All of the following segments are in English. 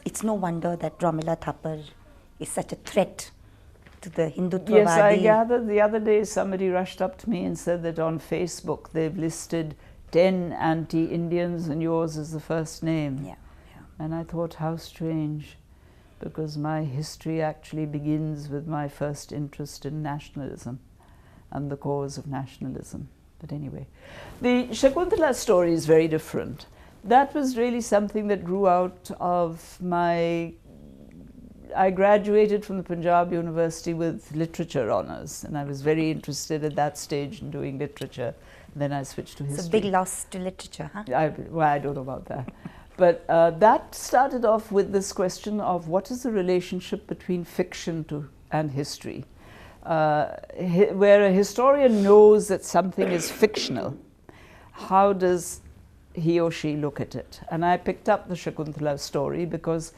It's no wonder that Romila Thapar is such a threat to the Hindutva. Yes, I gathered the other day somebody rushed up to me and said that on Facebook they've listed 10 anti-Indians and yours is the first name. Yeah, yeah. And I thought, how strange, because my history actually begins with my first interest in nationalism and the cause of nationalism. But anyway, the Shakuntala story is very different. That was really something that grew out of I graduated from the Punjab University with literature honours, and I was very interested at that stage in doing literature. Then I switched to history. It's a big loss to literature, huh? I don't know about that. But that started off with this question of what is the relationship between fiction and history? Where a historian knows that something is fictional, how does he or she look at it? And I picked up the Shakuntala story because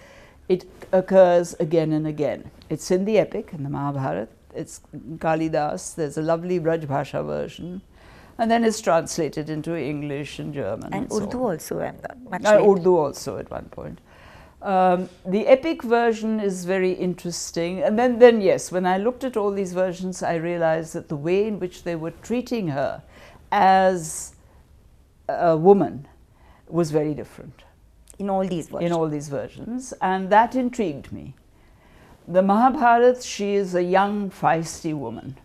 it occurs again and again. It's in the epic, in the Mahabharata. It's Kalidasa. There's a lovely Braj Bhasha version. And then it's translated into English and German. And so Urdu also. Urdu also at one point. The epic version is very interesting. And then yes, when I looked at all these versions, I realized that the way in which they were treating her as a woman was very different. In all these versions? In all these versions. And that intrigued me. The Mahabharata, she is a young, feisty woman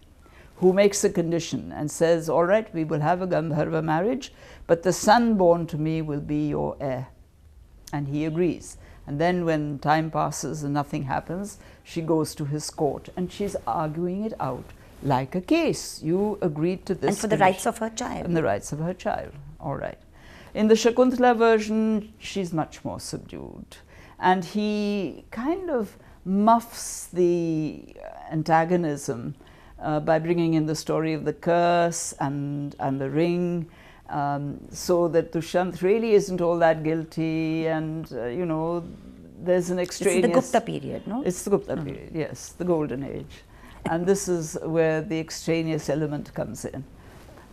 who makes a condition and says, all right, we will have a Gandharva marriage, but the son born to me will be your heir. And he agrees. And then when time passes and nothing happens, she goes to his court and she's arguing it out like a case. You agreed to this. And for the rights of her child. And the rights of her child. All right. In the Shakuntala version, she's much more subdued. And he kind of muffs the antagonism by bringing in the story of the curse and the ring, so that Dushyant really isn't all that guilty, and you know, there's an extraneous... This is the Gupta period, no? It's the Gupta period, yes, the golden age. And this is where the extraneous element comes in.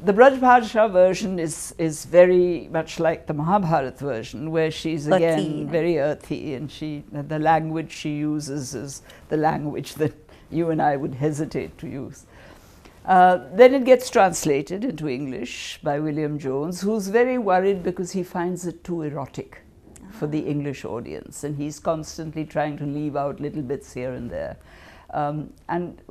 The Braj Bhasha version is very much like the Mahabharata version, where she's again earthy, very earthy, and the language she uses is the language that you and I would hesitate to use. Then it gets translated into English by William Jones, who's very worried because he finds it too erotic for the English audience, and he's constantly trying to leave out little bits here and there. And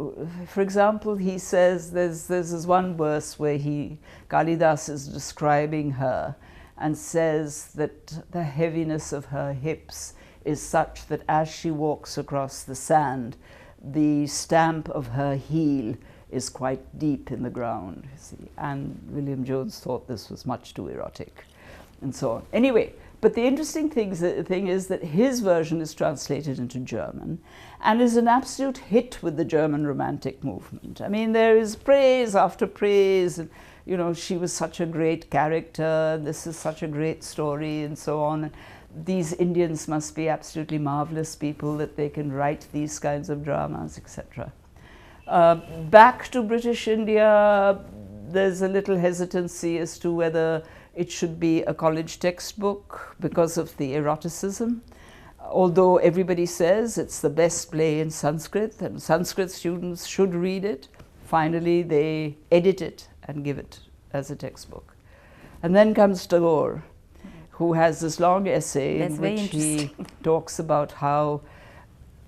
for example, he says there's this one verse where Kalidasa is describing her and says that the heaviness of her hips is such that as she walks across the sand, the stamp of her heel is quite deep in the ground, you see. And William Jones thought this was much too erotic, and so on. Anyway, but the interesting thing is that his version is translated into German and is an absolute hit with the German Romantic movement. I mean, there is praise after praise, and you know, she was such a great character, this is such a great story, and so on. These Indians must be absolutely marvelous people that they can write these kinds of dramas, etc. Back to British India, there's a little hesitancy as to whether it should be a college textbook because of the eroticism. Although everybody says it's the best play in Sanskrit and Sanskrit students should read it, finally they edit it and give it as a textbook. And then comes Tagore, who has this long essay in which he talks about how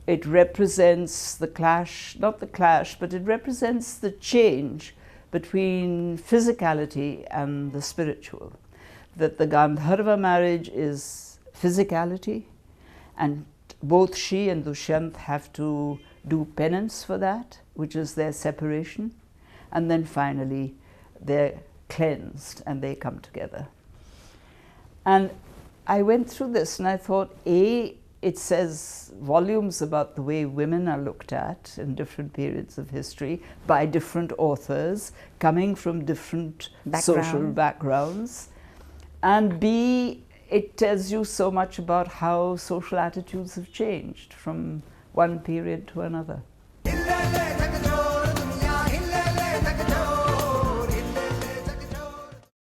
it represents the clash, not the clash, but it represents the change between physicality and the spiritual. That the Gandharva marriage is physicality, and both she and Dushyant have to do penance for that, which is their separation, and then finally they're cleansed and they come together. And I went through this and I thought, it says volumes about the way women are looked at in different periods of history by different authors coming from different social backgrounds. And B, it tells you so much about how social attitudes have changed from one period to another.